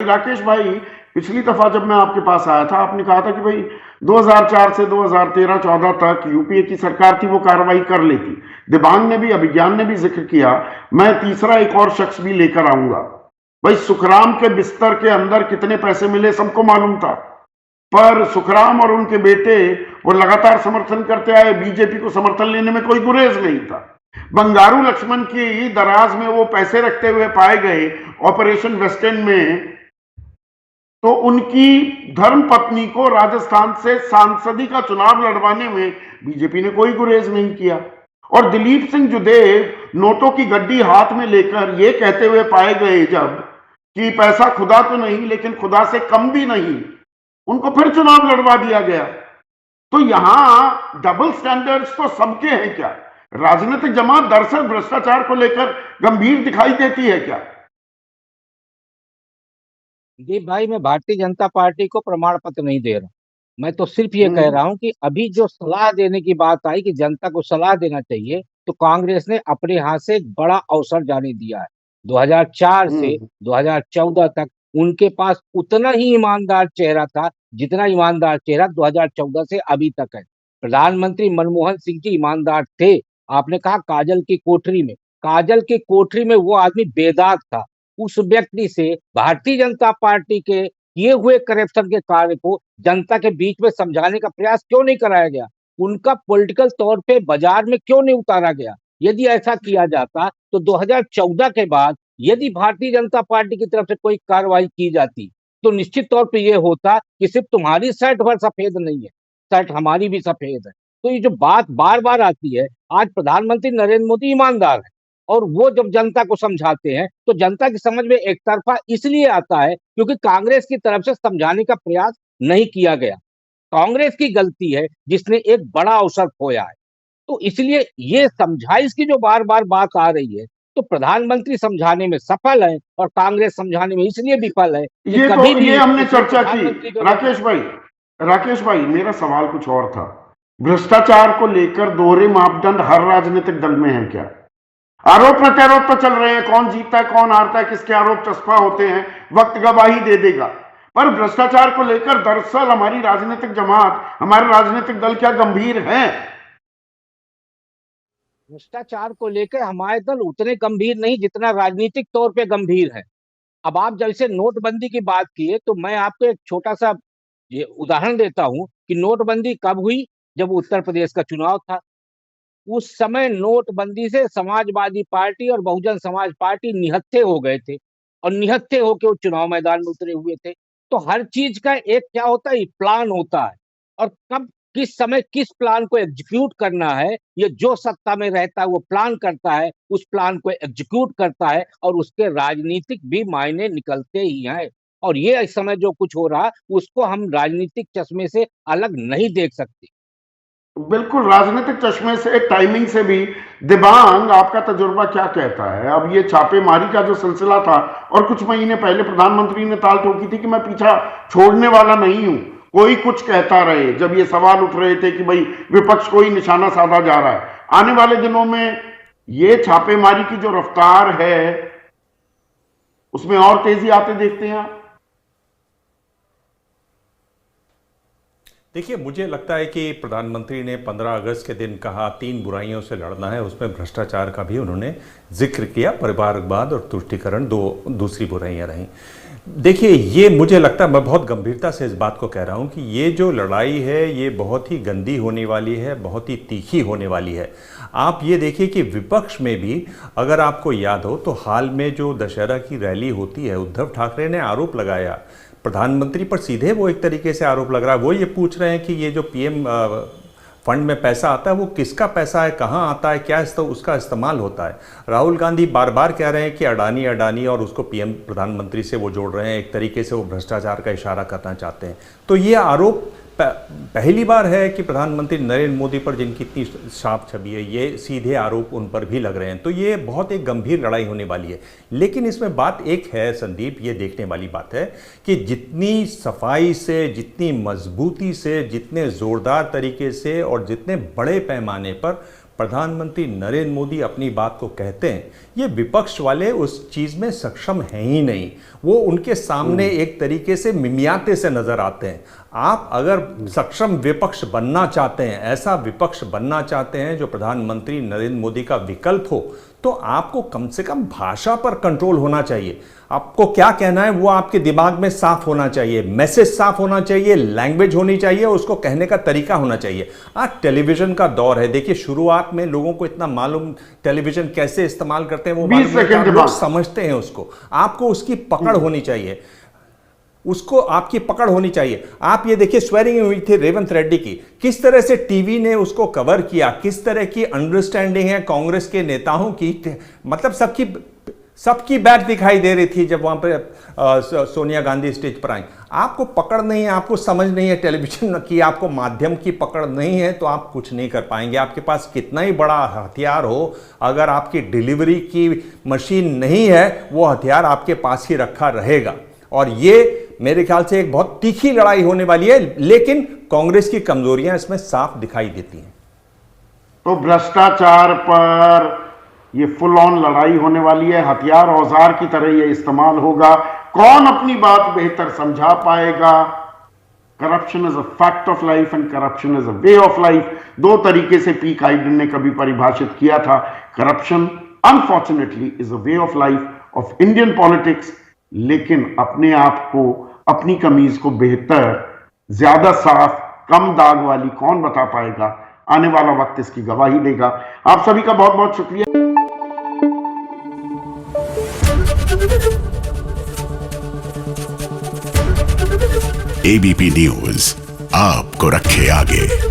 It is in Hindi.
राकेश भाई, पिछली दफा जब मैं आपके पास आया था, आपने कहा था कि भाई 2004 से 2013-14 तक यूपीए की सरकार थी, वो कार्रवाई कर लेती। दिबांग ने भी, अभिज्ञान ने भी जिक्र किया, मैं तीसरा एक और शख्स भी लेकर आऊंगा। भाई, सुखराम के बिस्तर के अंदर कितने पैसे मिले सबको मालूम था, पर सुखराम और उनके बेटे वो लगातार समर्थन करते आए, बीजेपी को समर्थन लेने में कोई गुरेज नहीं था। बंगारू लक्ष्मण की दराज में वो पैसे रखते हुए पाए गए ऑपरेशन वेस्ट एंड में, तो उनकी धर्मपत्नी को राजस्थान से सांसदी का चुनाव लड़वाने में बीजेपी ने कोई गुरेज नहीं किया। और दिलीप सिंह जुदेव नोटों की गड्डी हाथ में लेकर ये कहते हुए पाए गए जब कि पैसा खुदा तो नहीं लेकिन खुदा से कम भी नहीं, उनको फिर चुनाव लड़वा दिया गया। तो यहां डबल स्टैंडर्ड्स तो सबके हैं क्या? राजनीतिक जमात दरअसल भ्रष्टाचार को लेकर गंभीर दिखाई देती है क्या? जी भाई, मैं भारतीय जनता पार्टी को प्रमाण पत्र नहीं दे रहा। मैं तो सिर्फ ये कह रहा हूं कि अभी जो सलाह देने की बात आई कि जनता को सलाह देना चाहिए, तो कांग्रेस ने अपने हाथ से एक बड़ा अवसर जाने दिया है। 2004 से 2014 तक उनके पास उतना ही ईमानदार चेहरा था जितना ईमानदार चेहरा 2014 से अभी तक है। प्रधानमंत्री मनमोहन सिंह जी ईमानदार थे। आपने कहा काजल की कोठरी में, काजल की कोठरी में वो आदमी बेदाग था। उस व्यक्ति से भारतीय जनता पार्टी के किए हुए करप्शन के कार्य को जनता के बीच में समझाने का प्रयास क्यों नहीं कराया गया? उनका पॉलिटिकल तौर पे बाजार में क्यों नहीं उतारा गया? यदि ऐसा किया जाता तो 2014 के बाद यदि भारतीय जनता पार्टी की तरफ से कोई कार्रवाई की जाती तो निश्चित तौर पे ये होता कि सिर्फ तुम्हारी शर्ट भर सफेद नहीं है, शर्ट हमारी भी सफेद है। तो ये जो बात बार बार आती है, आज प्रधानमंत्री नरेंद्र मोदी ईमानदार है और वो जब जनता को समझाते हैं तो जनता की समझ में एक तरफा इसलिए आता है क्योंकि कांग्रेस की तरफ से समझाने का प्रयास नहीं किया गया। कांग्रेस की गलती है जिसने एक बड़ा अवसर खोया है। तो इसलिए ये समझाइश की जो बार बार बात आ रही है, तो प्रधानमंत्री समझाने में सफल है और कांग्रेस समझाने में इसलिए विफल है कि ये कभी तो भी ये हमने इसमें चर्चा की। प्रधानमंत्री को राकेश भाई, राकेश भाई, मेरा सवाल कुछ और था। भ्रष्टाचार को लेकर दोहरे मापदंड हर राजनीतिक दल में है क्या? आरोप प्रत्यारोप तो चल रहे हैं, कौन जीतता है कौन हारता है, किसके आरोप चस्पा होते हैं, वक्त गवाही दे देगा। पर भ्रष्टाचार को लेकर दरअसल हमारी राजनीतिक जमात, हमारे राजनीतिक दल क्या गंभीर हैं? भ्रष्टाचार को लेकर हमारे दल उतने गंभीर नहीं जितना राजनीतिक तौर पे गंभीर है। अब आप जैसे नोटबंदी की बात किए तो मैं आपको एक छोटा सा ये उदाहरण देता हूं कि नोटबंदी कब हुई। जब उत्तर प्रदेश का चुनाव था, उस समय नोटबंदी से समाजवादी पार्टी और बहुजन समाज पार्टी निहत्थे हो गए थे और निहत्थे होकर वो चुनाव मैदान में उतरे हुए थे। तो हर चीज का एक क्या होता है, प्लान होता है और कब किस समय किस प्लान को एग्जीक्यूट करना है, ये जो सत्ता में रहता है वो प्लान करता है, उस प्लान को एग्जीक्यूट करता है और उसके राजनीतिक भी मायने निकलते ही हैं। और ये इस समय जो कुछ हो रहा उसको हम राजनीतिक चश्मे से अलग नहीं देख सकते। बिल्कुल, राजनीतिक चश्मे से, टाइमिंग से भी। दिबांग, आपका तजुर्बा क्या कहता है? अब ये छापेमारी का जो सिलसिला था, और कुछ महीने पहले प्रधानमंत्री ने ताल ठोकी थी कि मैं पीछा छोड़ने वाला नहीं हूं, कोई कुछ कहता रहे, जब ये सवाल उठ रहे थे कि भाई विपक्ष को ही निशाना साधा जा रहा है। आने वाले दिनों में ये छापेमारी की जो रफ्तार है उसमें और तेजी आते देखते हैं आप? देखिए, मुझे लगता है कि प्रधानमंत्री ने 15 अगस्त के दिन कहा 3 बुराइयों से लड़ना है, उसमें भ्रष्टाचार का भी उन्होंने जिक्र किया, परिवारवाद और तुष्टीकरण दूसरी बुराइयां रहीं। देखिए, ये मुझे लगता है, मैं बहुत गंभीरता से इस बात को कह रहा हूँ कि ये जो लड़ाई है ये बहुत ही गंदी होने वाली है, बहुत ही तीखी होने वाली है। आप ये देखिए कि विपक्ष में भी, अगर आपको याद हो तो हाल में जो दशहरा की रैली होती है, उद्धव ठाकरे ने आरोप लगाया प्रधानमंत्री पर, सीधे वो एक तरीके से आरोप लग रहा है। वो ये पूछ रहे हैं कि ये जो पीएम फंड में पैसा आता है वो किसका पैसा है, कहाँ आता है, क्या उसका इस्तेमाल होता है। राहुल गांधी बार बार कह रहे हैं कि अडानी अडानी, और उसको पीएम प्रधानमंत्री से वो जोड़ रहे हैं, एक तरीके से वो भ्रष्टाचार का इशारा करना चाहते हैं। तो ये आरोप पहली बार है कि प्रधानमंत्री नरेंद्र मोदी पर, जिनकी इतनी साफ छवि है, ये सीधे आरोप उन पर भी लग रहे हैं। तो ये बहुत एक गंभीर लड़ाई होने वाली है। लेकिन इसमें बात एक है संदीप, ये देखने वाली बात है कि जितनी सफाई से, जितनी मजबूती से, जितने जोरदार तरीके से और जितने बड़े पैमाने पर प्रधानमंत्री नरेंद्र मोदी अपनी बात को कहते हैं, ये विपक्ष वाले उस चीज़ में सक्षम हैं ही नहीं। वो उनके सामने एक तरीके से मिमियाते से नजर आते हैं। आप अगर सक्षम विपक्ष बनना चाहते हैं, ऐसा विपक्ष बनना चाहते हैं जो प्रधानमंत्री नरेंद्र मोदी का विकल्प हो, तो आपको कम से कम भाषा पर कंट्रोल होना चाहिए। आपको क्या कहना है वो आपके दिमाग में साफ होना चाहिए, मैसेज साफ होना चाहिए, लैंग्वेज होनी चाहिए, उसको कहने का तरीका होना चाहिए। आज टेलीविजन का दौर है। देखिए, शुरुआत में लोगों को इतना मालूम टेलीविजन कैसे इस्तेमाल करते हैं वो 20 सेकंड के लोग बाद समझते हैं उसको। आपको उसकी पकड़ होनी चाहिए, उसको आपकी पकड़ होनी चाहिए। आप ये देखिए, स्वेरिंग हुई थी रेवंत रेड्डी की, किस तरह से टीवी ने उसको कवर किया, किस तरह की अंडरस्टैंडिंग है कांग्रेस के नेताओं की। मतलब सबकी बैठ दिखाई दे रही थी जब वहां पे सोनिया गांधी स्टेज पर आई। आपको पकड़ नहीं है, आपको समझ नहीं है टेलीविजन की, आपको माध्यम की पकड़ नहीं है, तो आप कुछ नहीं कर पाएंगे। आपके पास कितना ही बड़ा हथियार हो, अगर आपकी डिलीवरी की मशीन नहीं है, वो हथियार आपके पास ही रखा रहेगा। और ये मेरे ख्याल से एक बहुत तीखी लड़ाई होने वाली है, लेकिन कांग्रेस की कमजोरियां इसमें साफ दिखाई देती हैं। तो भ्रष्टाचार पर ये फुल ऑन लड़ाई होने वाली है, हथियार औजार की तरह ये इस्तेमाल होगा। कौन अपनी बात बेहतर समझा पाएगा? Corruption is a fact of life and corruption is a way of life. दो तरीके से पी काइडन ने कभी परिभाषित किया था। Corruption unfortunately is a way of life of Indian politics, लेकिन अपने आप को, अपनी कमीज को बेहतर, ज्यादा साफ, कम दाग वाली कौन बता पाएगा? आने वाला वक्त इसकी गवाही देगा। आप सभी का बहुत बहुत शुक्रिया। एबीपी न्यूज आपको रखे आगे।